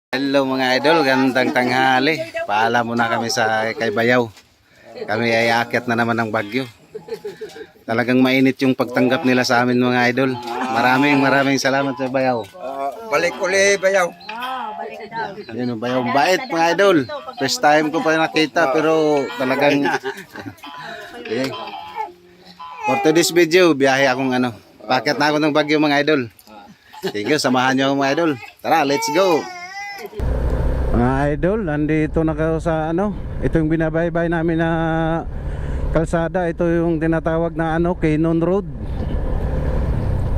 Hello mga idol, gandang tanghali. Paalam muna kami sa kay Bayaw. Kami ay aakyat na naman ng Bagyo. Talagang mainit yung pagtanggap nila sa amin mga idol. Maraming salamat sa Bayaw. Balik uli, Bayaw. Ayun, Bayaw bait mga idol. First time ko pa nakita pero talagang okay. For today's video, biyahe akong paakyat na ako ng Bagyo mga idol. Sige, samahan niyo ako mga idol. Tara, let's go. Mga idol, andito na kayo sa ito yung binabaybay namin na kalsada. Ito yung tinatawag na Canon Road.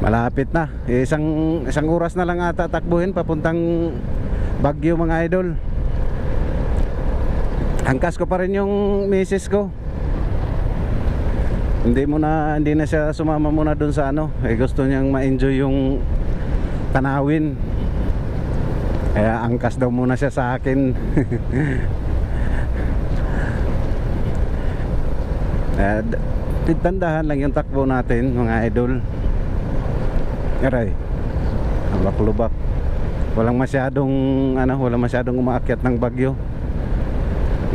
Malapit na. Isang oras na lang ata takbuhin papuntang Bagyo mga idol. Angkas ko pa rin yung misis ko. Hindi na siya sumama muna dun sa gusto niyang ma-enjoy yung tanawin. Kaya angkas daw muna siya sa akin. Tandahan lang yung takbo natin mga idol. Aray, lubak-lubak. Walang masyadong umaakyat ng Bagyo.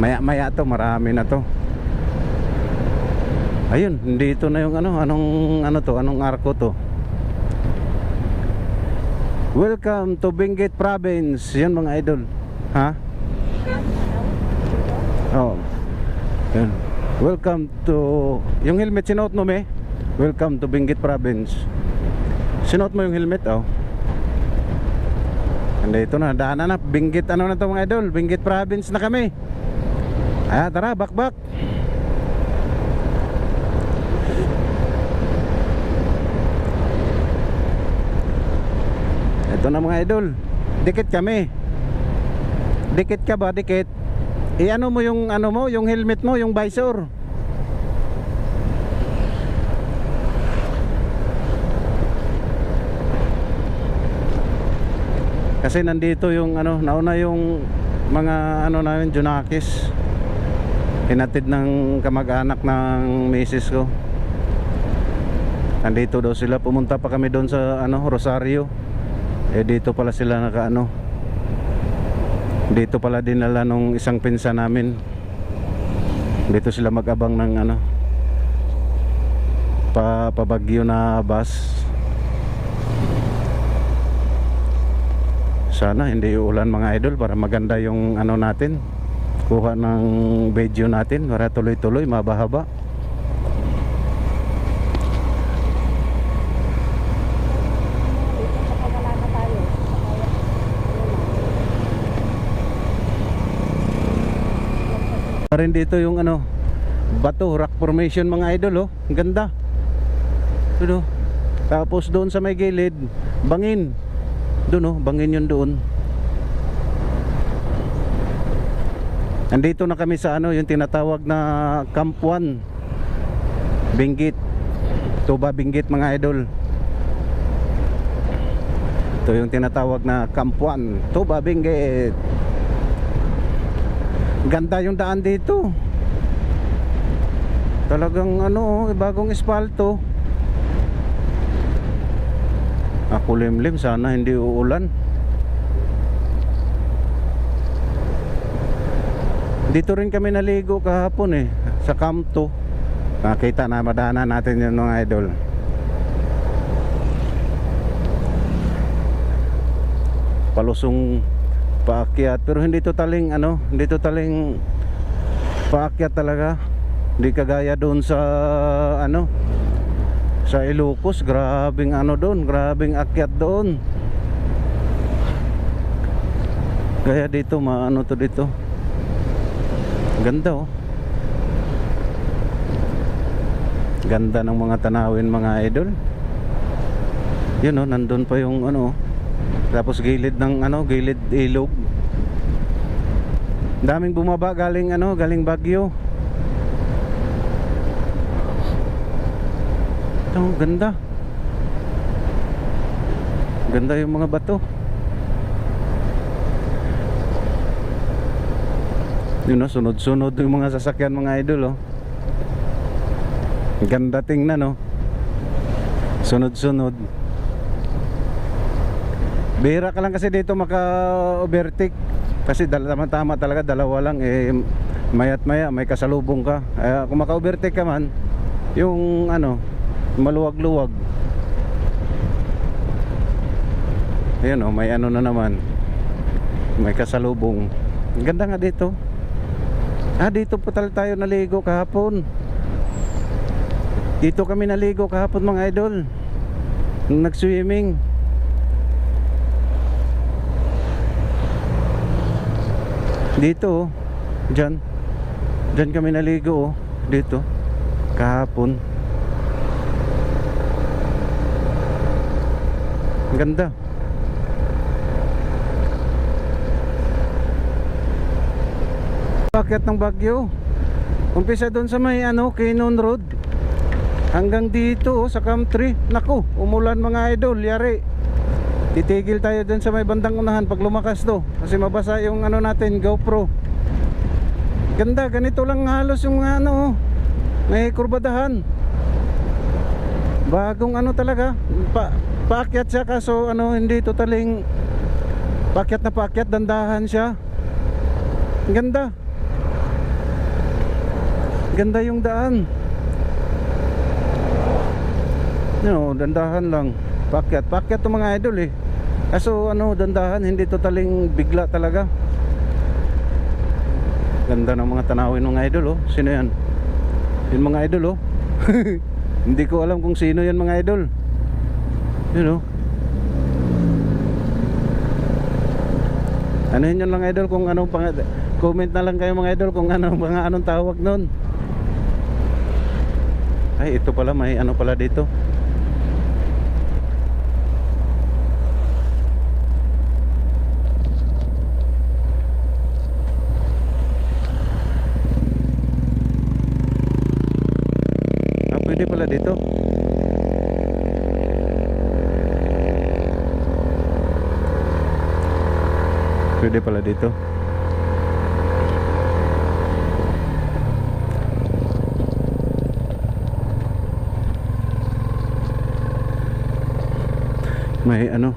Maya-maya to, marami na to. Ayun, dito na yung anong arko to. Welcome to Benguet Province. Yan mga idol. Ha? Oh. Yan. Welcome to... Yung helmet sinuot mo me? Welcome to Benguet Province. Sinuot mo yung helmet oh. Andito na, daanan na. Benguet na to mga idol. Benguet Province na kami. Tara, bakbak. Ito na mga idol. Dikit kami. Dikit ka ba? Dikit. I-ano mo yung yung helmet mo, yung visor. Kasi nandito yung nauna yung mga namin Junakis. Hinatid ng kamag-anak ng misis ko. Nandito daw sila, pumunta pa kami doon sa Rosario. Dito pala sila dito pala dinala nung isang pinsan namin. Dito sila mag-abang ng pabagyo na bus. Sana hindi uulan mga idol para maganda yung natin. Kuha ng video natin para tuloy-tuloy, mabahaba. Rin dito yung bato, rock formation mga idol oh. Ang ganda. Doon oh. Tapos doon sa may gilid, bangin. Doon oh, bangin yun doon. Andito na kami sa yung tinatawag na Camp 1 Benguet. Tuba Benguet mga idol. Ito yung tinatawag na Camp 1 Tuba Benguet. Ganda yung daan dito. Talagang bagong espalto. Kulimlim, sana hindi uulan. Dito rin kami naligo kahapon sa Camp 2. Nakita na madaanan natin yung mga idol. Palusong paakyat, pero hindi to taling paakyat talaga. Hindi kagaya doon sa sa Ilocos. Grabing doon, grabing akyat doon. Kaya dito to dito. Ganda oh. Ganda ng mga tanawin mga idol. Yun oh, nandun pa yung tapos gilid ng gilid ilog. Daming bumaba galing galing Bagyo. Ito, ganda. Ganda yung mga bato. Yun sunod-sunod yung mga sasakyan mga idol oh. Ganda tingnan oh. Sunod-sunod. Bihira ka lang kasi dito maka-overtake. Kasi tama talaga, dalawa lang eh, mayat maya may kasalubong ka. Kung maka-overtake ka man, yung ano, maluwag-luwag. Ayan o, may ano na naman, may kasalubong. Ganda nga dito. Dito po tayo naligo kahapon. Dito kami naligo kahapon mga idol, nung nag-swimming. Dito oh, dyan kami naligo oh, dito kahapon. Ang ganda. Pakyat ng Baguio, umpisa doon sa may ano, Cannon Road, hanggang dito oh, sa Camp 3. Naku, umulan mga idol, yari. Titigil tayo dun sa may bandang unahan pag lumakas to, kasi mabasa yung ano natin, GoPro. Ganda, ganito lang halos yung ano, may kurbadahan. Bagong ano talaga, paakyat siya, kaso ano, hindi totaling paakyat na paakyat, dandahan siya. Ganda. Ganda yung daan. No, dandahan lang. Paakyat to mga idol eh. Kaso ano, dandahan, hindi totaling bigla talaga. Ganda ng mga tanawin mga idol oh. Sino yan? Yung mga idol oh. Hindi ko alam kung sino yan mga idol. Yun oh. Ano yun lang idol, kung anong comment na lang kayo mga idol kung anong tawag nun. Ay, ito pala, may ano pala dito. Pwede pala dito. Pwede pala dito. May ano,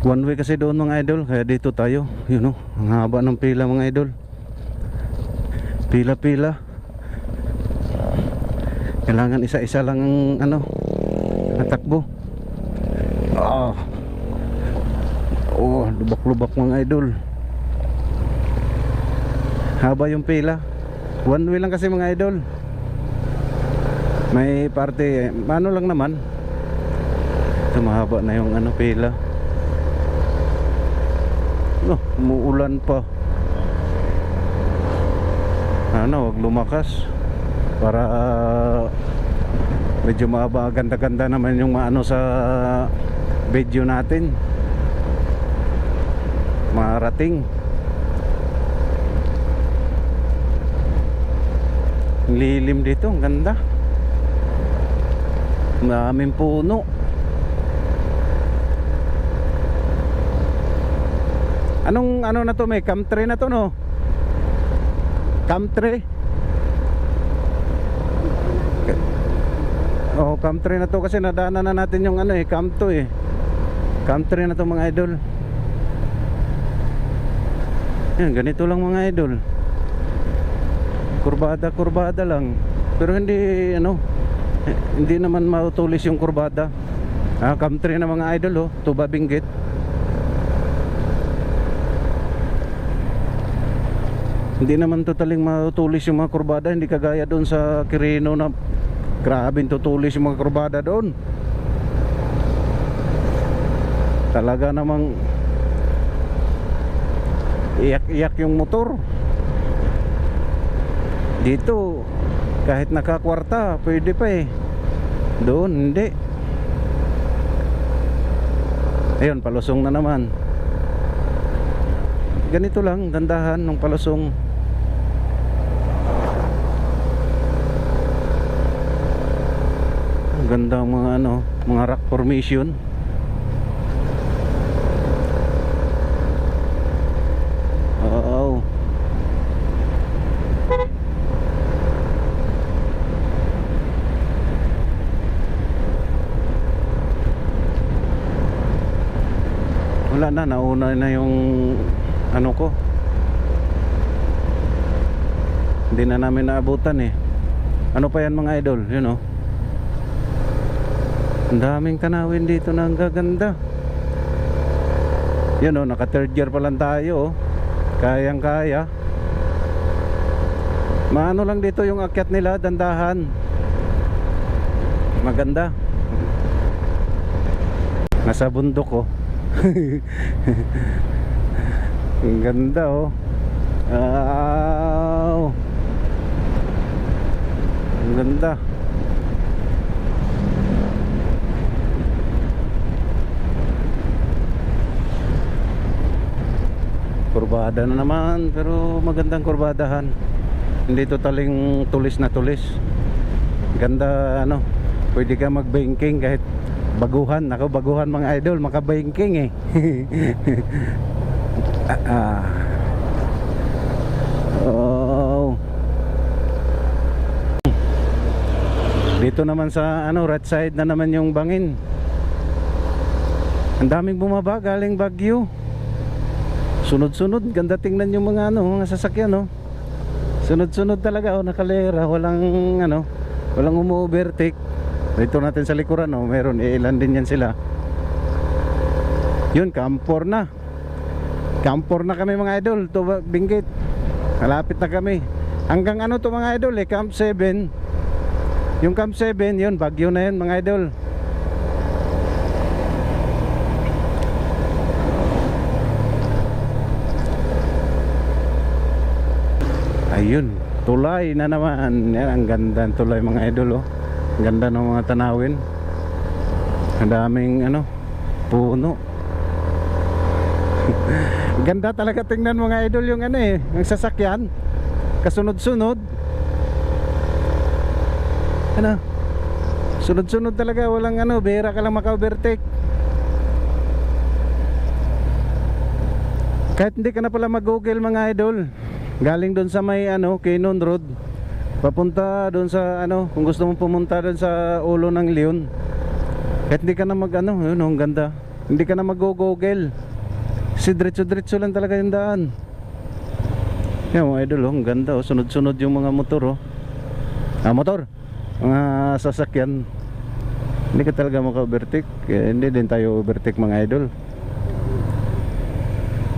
one way kasi doon mga idol, kaya dito tayo. Yun know, ang haba ng pila mga idol. Pila-pila. Kailangan isa-isa lang ang ano, natakbo. Oh, lubak-lubak mga idol. Haba yung pila. One way lang kasi mga idol. May parte, ano lang naman. Ito mahaba na yung ano, pila. No, umuulan pa. Ano, wag lumakas para medyo mahaba, ganda-ganda naman yung maano sa video natin. Marating. Lilim dito, ang ganda. Maraming puno. Anong ano na to, may Camp 3 na to no? Camp 3. Oh, Camp 3 na to kasi nadaanan na natin yung ano eh, Camp 2 eh. Camp 3 na to mga idol. Yan, ganito lang mga idol. Kurbada lang. Pero hindi ano, hindi naman mautulis yung kurbada. Camp 3 na mga idol oh, Tuba Benguet. Hindi naman totaling matutulis yung mga kurbada. Hindi kagaya doon sa Quirino na grabing tutulis yung mga kurbada doon. Talaga namang iyak-iyak yung motor. Dito kahit nakakwarta pwede pa eh. Doon hindi. Ayun, palusong na naman. Ganito lang, dandahan ng palusong. Ganda mga ano, mga rock formation. Oo. Wala na, nauna na yung ano ko. Hindi na namin naabutan eh. Ano pa yan mga idol, yun oh. Ang daming tanawin dito na ang gaganda. Yun oh, naka third year pa lang tayo oh. Kayang kaya. Maano lang dito yung akyat nila, dandahan. Maganda. Nasa bundok oh. Ang ganda oh. Wow. Ang ganda. Kurbada na naman, pero magandang kurbadahan. Hindi totaling tulis na tulis. Ganda ano. Pwede ka mag-banking kahit baguhan. Ako baguhan mga idol, maka-banking eh. Oh. Dito naman sa ano, right side na naman yung bangin. Ang daming bumaba galing Baguio. Sunod-sunod, ganda tingnan yung mga ano, mga sasakyan no. Sunod-sunod talaga oh, nakalera, walang ano, walang umu-overtake. Dito natin sa likuran oh, meron ilan din yan sila. Yun, Campor na. Campor na kami mga idol, to Benguet. Malapit na kami. Hanggang ano to mga idol eh, Camp 7. Yung Camp 7, yun, Baguio na yun mga idol. Ayun, tulay na naman. Yan, ang ganda ng tulay mga idol oh. Ang ganda ng mga tanawin. Ang daming ano, puno. Ganda talaga tingnan mga idol yung ano eh, yung sasakyan. Kasunod-sunod. Ano? Sunod-sunod talaga, walang ano, bihira ka lang maka-overtake. Kahit hindi ka na pala mag-google mga idol. Galing doon sa may ano, Canon Road, papunta doon sa ano, kung gusto mong pumunta doon sa Ulo ng Leon. Kahit hindi ka na mag ano, yun ang ganda. Hindi ka na mag-google. Si diretso-diretso lang talaga yung daan. Yan mga idol oh, ang ganda oh, sunod-sunod yung mga motor oh. Motor, mga sasakyan. Hindi ka talaga maka-overtake. Hindi din tayo overtake mga idol.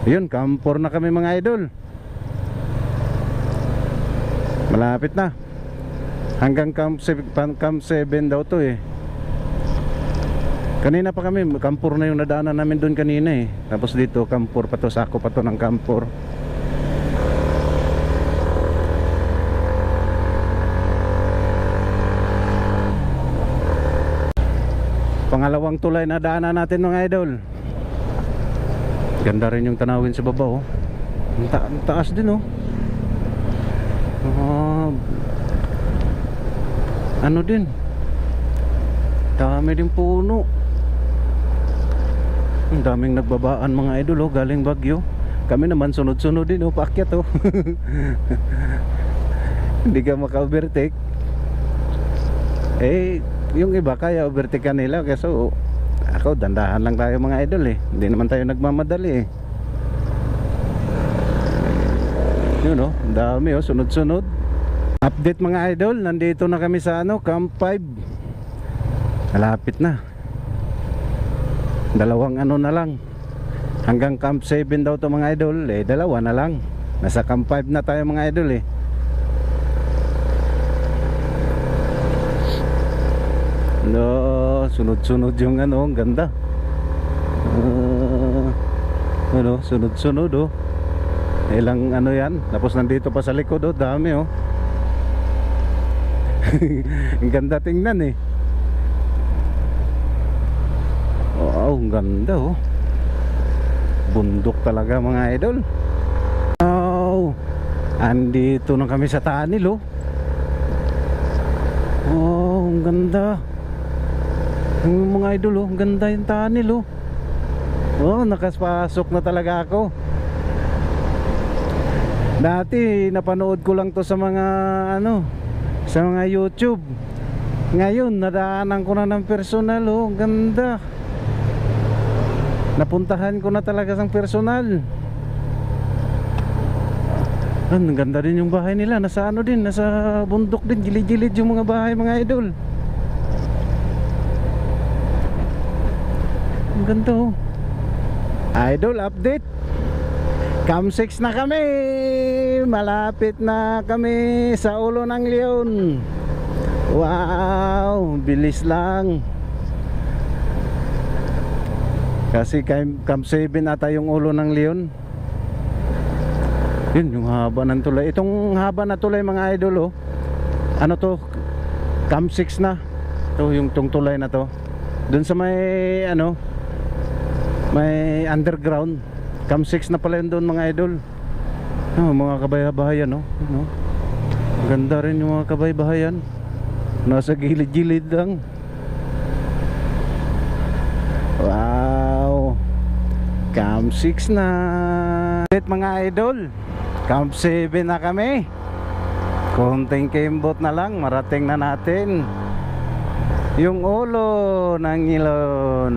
Yun, Campor na kami mga idol. Malapit na. Hanggang Camp 7 daw to eh. Kanina pa kami, Campor na yung nadaanan namin doon kanina eh. Tapos dito, Campor pa to, sako pa to ng Campor. Pangalawang tulay na daanan natin mga idol. Ganda rin yung tanawin sa baba oh. Ang taas din oh. Ano din, dami din puno. Ang daming nagbabaan mga idol oh, galing Baguio. Kami naman sunod-sunod din oh, paakyat oh. Hindi ka maka-overtake. Eh, yung iba kaya overtake nila. Kaso ako, dandahan lang tayo mga idol eh. Hindi naman tayo nagmamadali eh. Yun oh, dami oh, sunod-sunod. Update mga idol, nandito na kami sa ano, Camp 5. Malapit na. Dalawang ano na lang. Hanggang Camp 7 daw to mga idol, eh dalawa na lang. Nasa Camp 5 na tayo mga idol eh. No, sunod-sunod yung ano, ang ganda. Ano, sunod-sunod oh. Ilang ano yan, tapos nandito pa sa likod oh, dami oh. Ang ganda tingnan eh. Wow, ang ganda oh. Bundok talaga mga idol. Wow, andito na kami sa Tanil oh. Oh, ang ganda. Yung mga idol oh, ang ganda yung Tanil oh. Oh, nakapasok na talaga ako. Dati napanood ko lang to sa mga ano, sa mga YouTube. Ngayon nadaanan ko na ng personal oh, ganda. Napuntahan ko na talaga sang personal. Ang ganda din yung bahay nila. Nasa ano din, nasa bundok din. Gilid-gilid yung mga bahay, mga idol. Ang ganda oh. Idol update. Cam 6 na kami. Malapit na kami sa Ulo ng Leon. Wow, bilis lang. Kasi Cam 7 ata yung Ulo ng Leon. Yun yung haba ng tulay. Itong haba na tulay mga idol oh. Ano to? Cam 6 na. Ito yung tong tulay na to. Doon sa may ano, may underground. Cam 6 na pala yun doon mga idol. Oh, mga kabay-bahayan oh. Ano? Ganda rin yung mga kabay-bahayan. Nasa gilid-gilid lang. Wow. Cam 6 na. Mga idol, Cam 7 na kami. Konting kembot na lang, marating na natin yung Ulo ng Leon.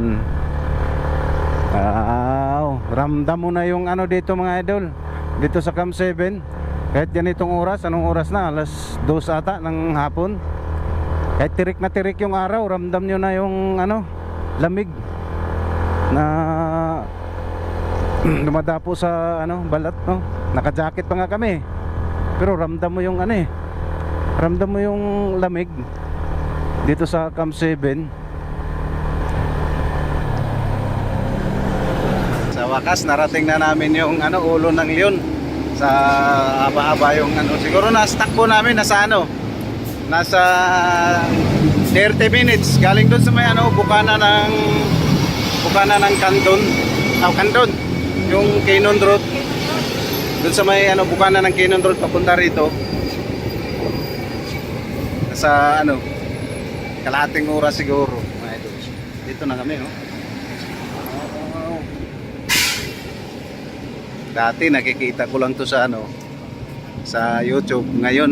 Wow. Ramdam mo na yung ano dito mga idol. Dito sa Cam 7. Kahit ganitong oras, anong oras na? Alas 2 ata ng hapon. Kahit tirik na tirik yung araw, ramdam nyo na yung ano, lamig na dumadapo sa ano, balat no. Naka-jacket pa nga kami. Pero ramdam mo yung ano eh. Ramdam mo yung lamig dito sa Cam 7. Sa wakas narating na namin yung ano, Ulo ng Leon. Sa haba-haba yung ano, siguro na-stuck po namin nasa ano, nasa 30 minutes galing doon sa may ano, bukana ng Candon. Candon, yung Canon Road. Doon sa may ano, bukana ng Canon Road papunta rito. Sa ano, kalahating oras siguro. Dito na kami, oh. Dati nakikita ko lang to sa ano, sa YouTube. Ngayon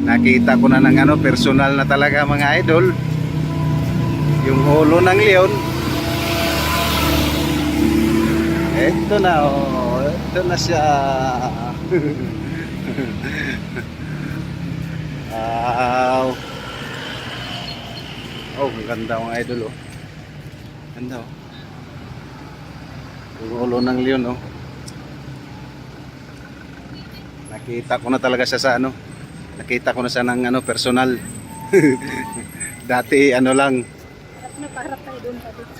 nakita ko na ng ano, personal na talaga mga idol. Yung Ulo ng Leon. Ito na oh, ito na siya. Wow. Oh, ang ganda mga idol oh. Ganda oh. Yung Ulo ng Leon oh. Nakita ko na talaga siya sa ano. Nakita ko na siya ng ano, personal. Dati ano lang. Naparap tayo doon sa dito.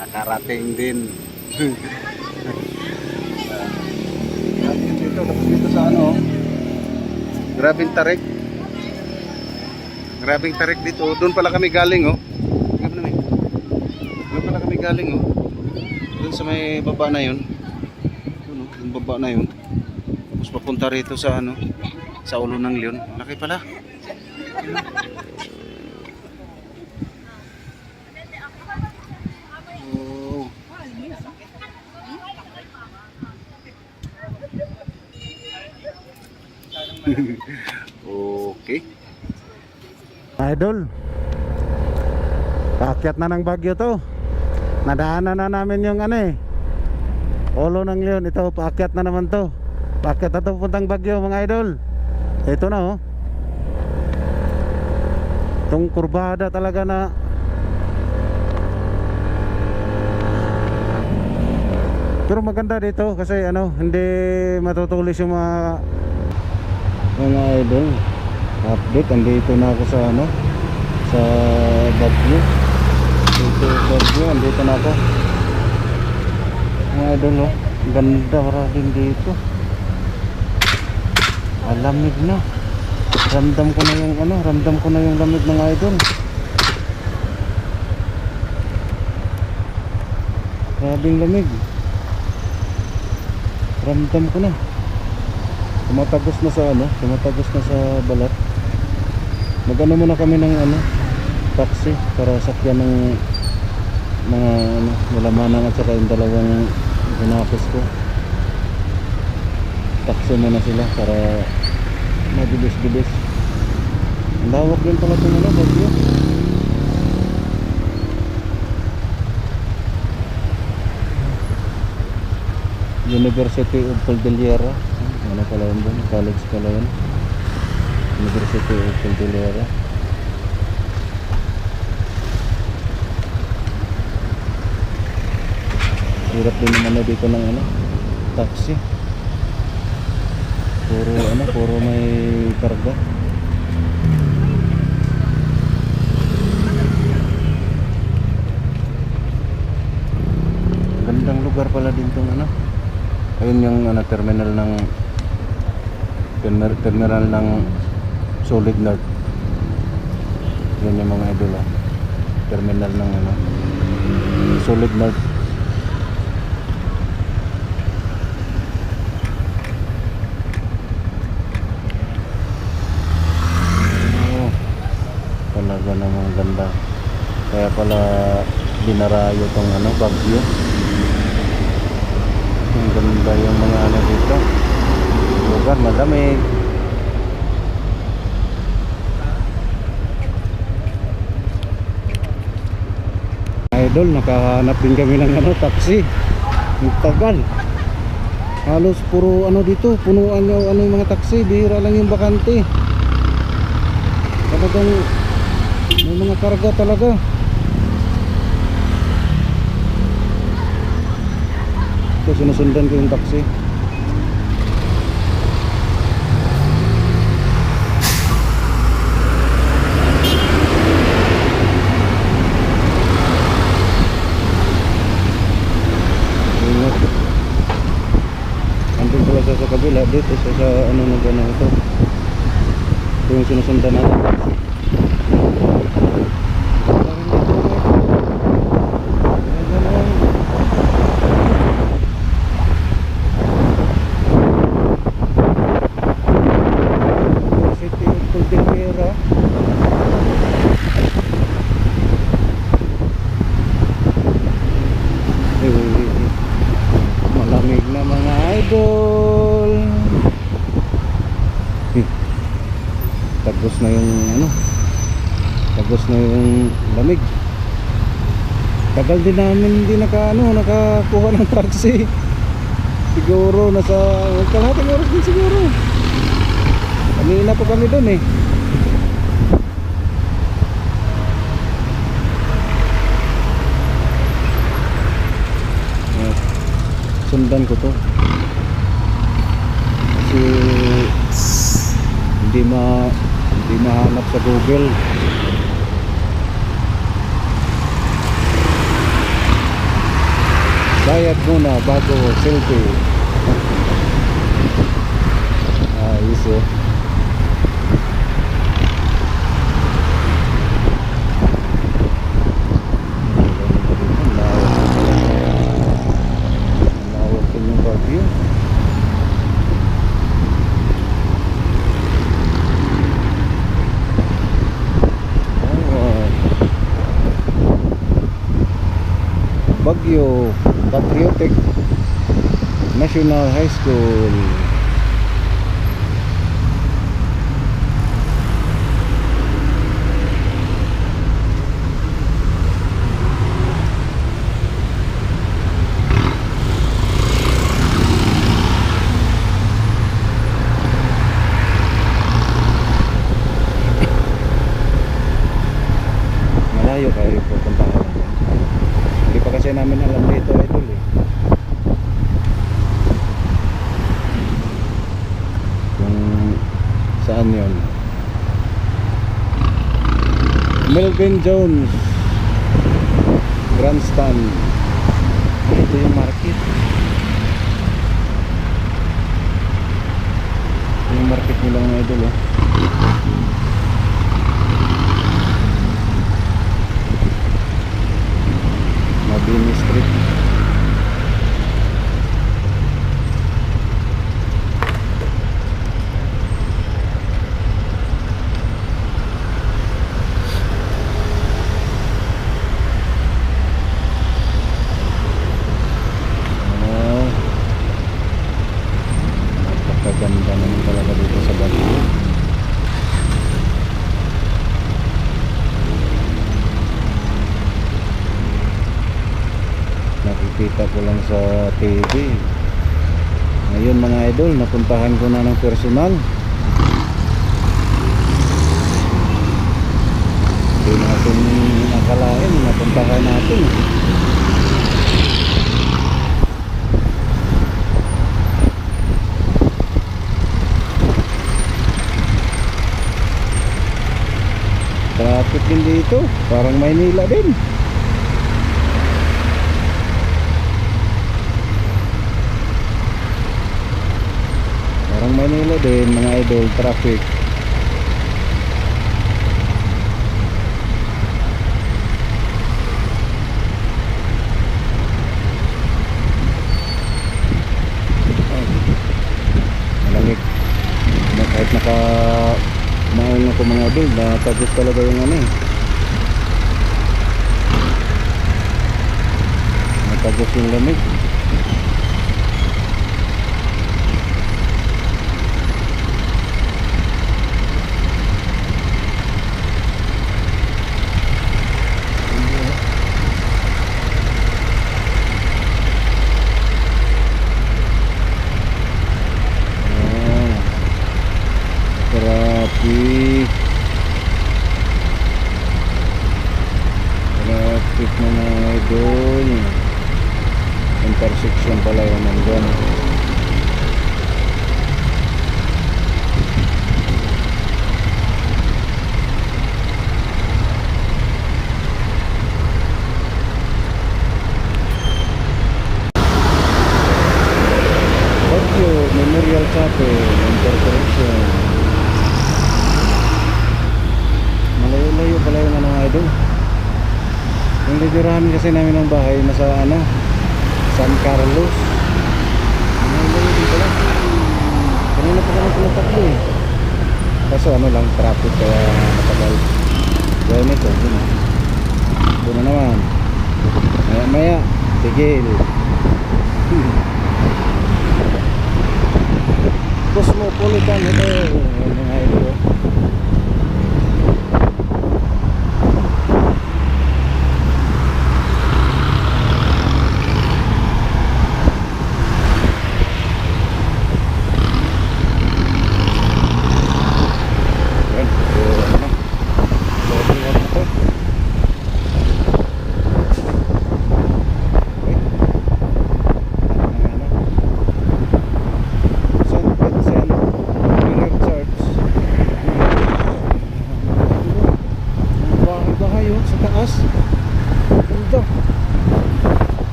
Nakarating din. Dito, tapos dito sa ano. Grabing tarik. Grabing tarik dito. Doon pala kami galing oh. Doon pala kami galing oh. Doon sa may baba na yun. Doon oh, yung baba na yun. Tapos papunta rito sa ano, sa Ulo ng Leon. Laki pala. Okay. Idol, paakyat na ng Bagyo to. Nadaanan na namin yung ano eh, Ulo ng Leon. Ito, paakyat na naman to. Paakyat na to puntang Bagyo mga idol. Ito na oh. Itong kurbada talaga na pero maganda dito kasi ano, hindi matutulis yung mga idol. Update, andito na ako sa ano, sa Bagyo. Dito Bagyo, andito na ako mga idol oh. Ganda maraming dito. Alamig na. Ramdam ko na yung ano, ramdam ko na yung lamig mga idol. Grabing lamig. Ramdam ko na. Tumatagos na sa ano, tumatagos na sa balat. Mag-ano muna kami ng ano, taxi para sakyan ng mga ano, malamanan at saka yung dalawang hinapos ko. Taxi muna sila para mabilis-bilis. Ang lawak din pala itong ano, Baguio. University of Cordillera. Ano pala yun doon? College pala yun. University of Cordillera. Hirap din naman na dito ng ano, taxi. Puro may karga. Gandang lugar pala din tong ano. Ayun yung ano, terminal ng Solid North. Yan yung mga idol, terminal ng ano, Solid North. Talaga namang ganda. Kaya pala dinarayo tong ano, Baguio. Ang ganda yung mga ano dito. Lugar malamig. Idol, nakahanap din kami ng ano, taxi. Ang tagal. Halos puro ano dito, punuan yung mga taxi, bihira lang yung bakante. Talagang may mga karga talaga. Ito, sinusundan ko yung taxi. Ingat. Andun pala sa kabila. Dito sa ano na gano'n ito. Ito yung sinusundan natin taxi. Malamig na mga idol. Tagos na yung ano, tagos na yung lamig. Tagal din namin hindi nakakuha ng taxi. Siguro nasa kalahating oras din siguro. Kanina pa kami doon eh. Sundan ko to kasi hindi mahanap sa Google. Bayad muna bago selfie. Ayos eh. Baguio Patriotic National High School. Malayo kayo pupuntahan natin. Hindi pa kasi namin alam dito idol eh. Kung saan yun. Melvin Jones Grandstand. Ito yung market. Ito yung market nila mga idol oh. Mabini Street. Napakaganda naman talaga dito sa Baguio. nakikita ko lang sa TV. Ngayon mga idol, napuntahan ko na ng personal. Hindi natin nakalain, napuntahan natin. Traffic din dito, parang Maynila din. Parang Maynila din mga idol, traffic. Malamig. Kahit naka maong ako mga idol, natagos talaga yung ano eh. Natagos yung lamig. Traffic mga idol, intersection pala yung nandun. Tokyo Memorial Chapel intersection. Malayo-layo pala yung mga idol. Yung lidirahan kasi namin ng bahay nasa ano, San Carlos. Malayo din pala. Kanina pa kami tumatakbo eh. Kaso ano lang, traffic kaya matagal. Gaya nito, doon na. Doon na naman. Maya maya, tigil. Cosmopolitan ito. Mga idol.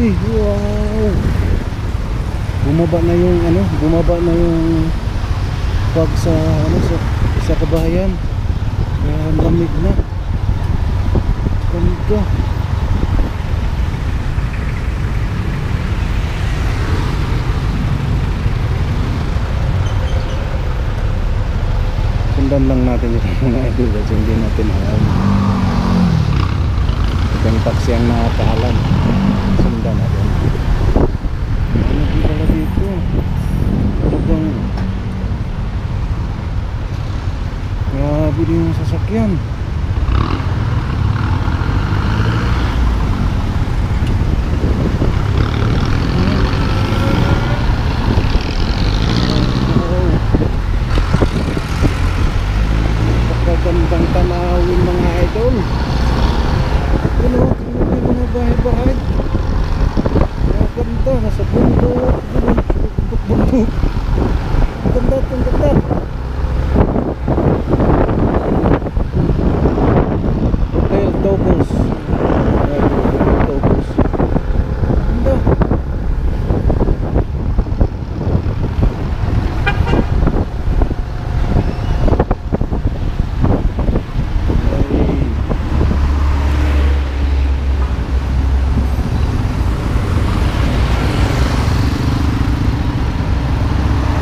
Wow. Bumaba na yung pag sa ano sa kabahayan. Kaya lamig na. Ganda. Sundan lang natin ito mga idol kasi hindi natin alam. Itong taxi ang nakakaalam. Sundan natin. Ano din pala dito? Talagang grabe din yung sasakyan. Gandang tanawin mga idol. Ano, tingnan mo mga bahay-bahay. Ganda, nasa bundok. Bundok. Ganda, ganda. Hotel Tobos. Tobos. Ganda.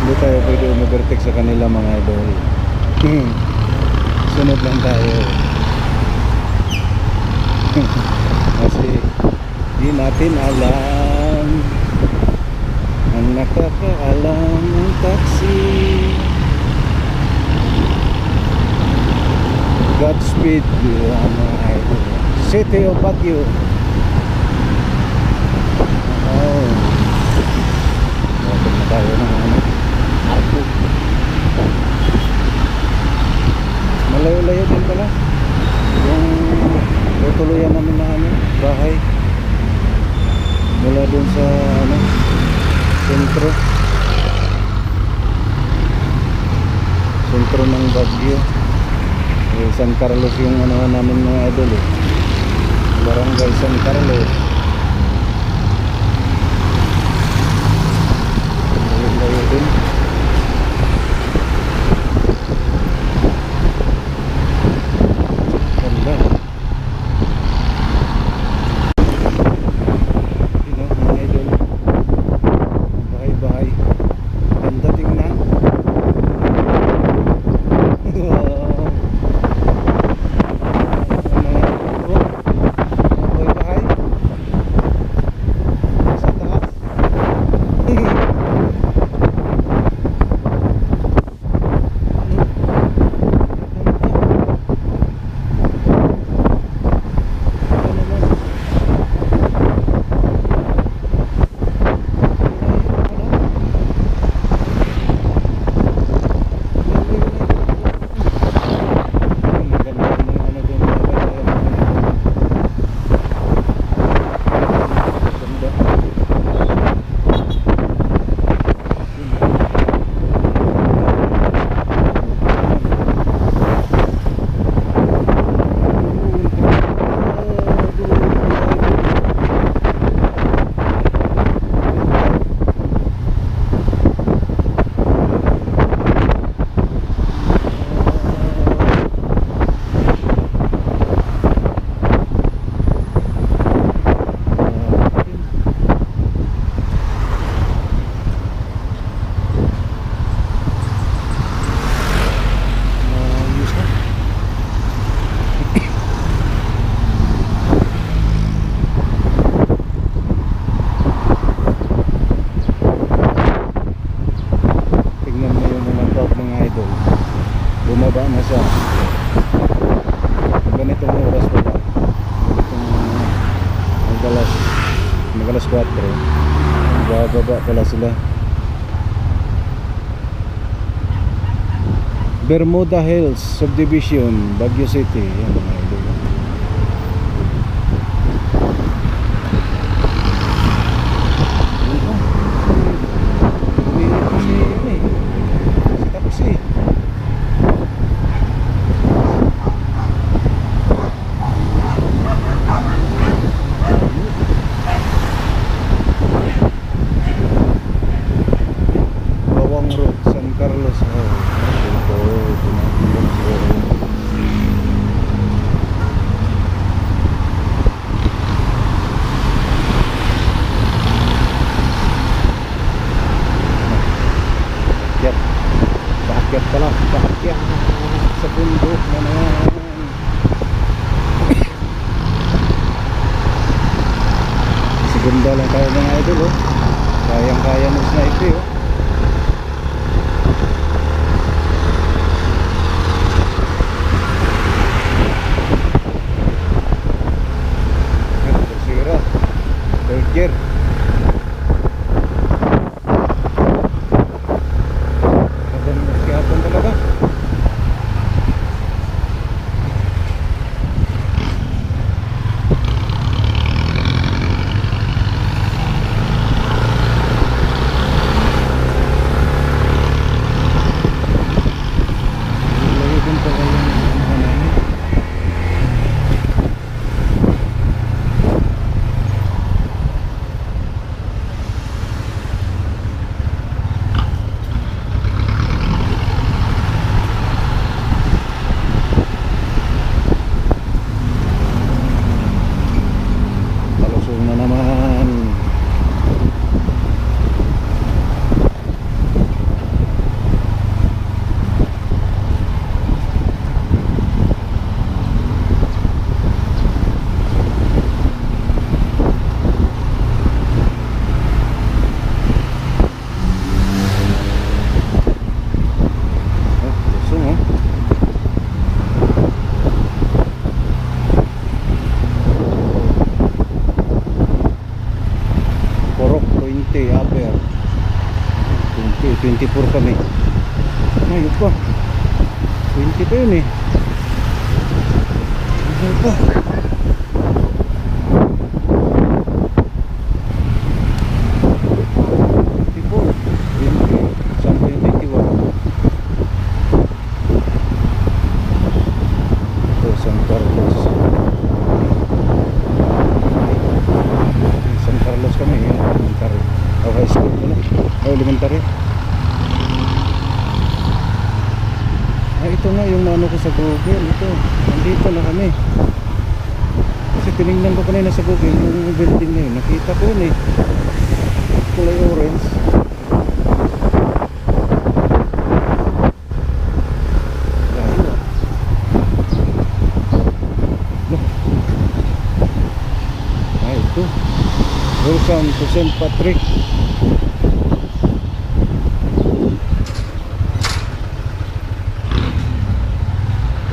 Hindi tayo pwede umabertek sa kanila mga idol. Sunod lang tayo. Kasi di natin alam ang nakakaalam ng taxi. Godspeed, mga idol. City of Baguio. Oh. Dapat na tayo ng arko. Malayo-layo din pala yung tutuluyan namin na bahay mula dun sa sentro ng Baguio. San Carlos yung namin mga idol Barangay San Carlos. Layo din. Ganda. Mga idol, bahay-bahay, ganda tingnan. Bumaba na siya ganitong oras pa lang, magalas 4 bababa pala sila. Bermuda Hills Subdivision, Baguio City. Yan mga idol. San Carlos. Bakit pala? Bakit sa bundok na naman? Segunda lang tayo mga idol kayang-kaya ng sniper Sira third gear. Kaya talaga 24 kami. Ayun pa. 20 pa yun eh. Ayun pa. Elementary. Ito nga yung ano ko sa Google. Ito, nandito na kami. Kasi tinignan ko kanina sa Google yung building na yun. Nakita ko yun eh. Kulay orange. Layo ah. Ito. Welcome to St. Patrick.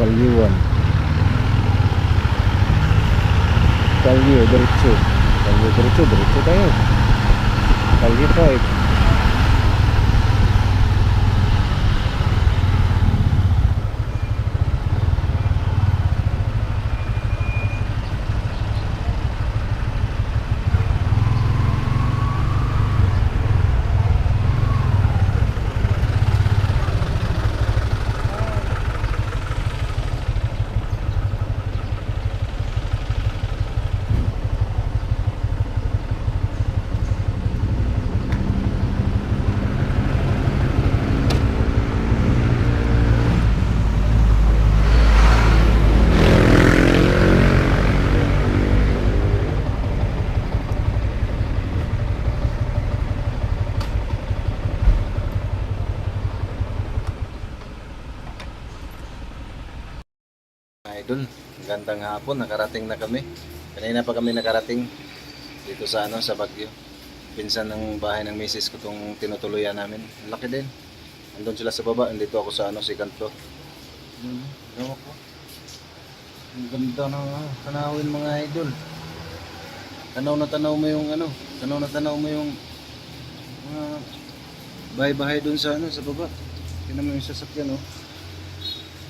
Kalyuan. Kalye, diretso. Kalye, diretso. Diretso tayo. Kalye 5. Idol, gandang hapon, nakarating na kami. Kanina pa kami nakarating dito sa ano, sa Baguio. Pinsan ng bahay ng misis ko tong tinutuluyan namin. Laki din. Andun sila sa baba, andito ako sa ano, second floor. Ewan ko. Ang ganda ng tanawin mga idol. Tanaw na tanaw mo yung ano, tanaw na tanaw mo yung mga bahay-bahay dun sa ano, sa baba. Tingnan mo yung sasakyan, oh.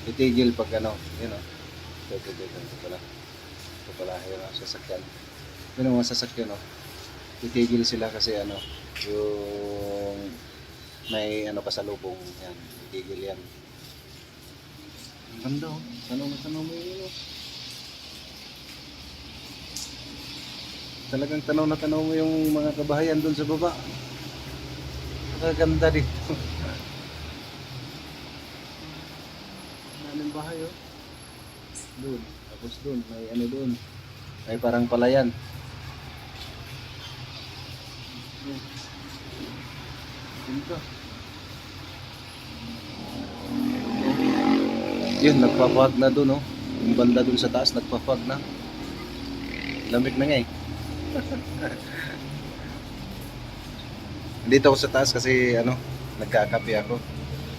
Itigil pag ano, yun, oh. Ito pala yung sasakyan. Yun ang mga sasakyan, no? Titigil sila kasi ano, yung may ano pasalubong, yan, titigil yan. Ang ganda, oh. Tanaw mo yun, oh. Talagang tanaw na tanaw mo yung mga kabahayan doon sa baba. Nakaganda dito. Namin bahay, oh. Doon, tapos doon, may ano doon, may parang palayan. Dito. Yun, nagpapag na doon, oh. Yung banda doon sa taas, nagpapag na. Lamig na nga eh. Dito ako sa taas kasi ano, nagkakape ako.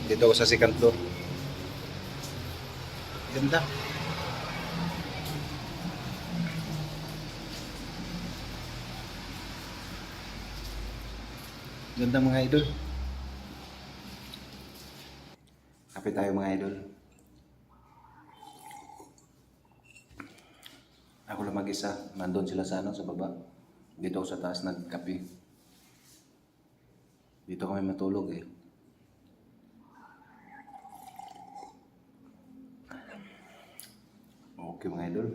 Dito ako sa second floor. Ganda. Ganda mga idol. Kape tayo mga idol. Ako lang mag-isa. Nandun sila sa ano, sa baba. Dito ako sa taas nagkape. Dito kami matulog eh. Okay mga idol.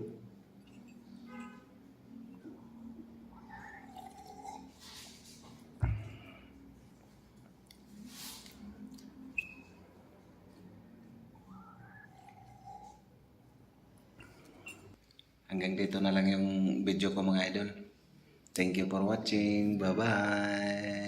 Hanggang dito na lang yung video ko mga idol. Thank you for watching. Bye-bye.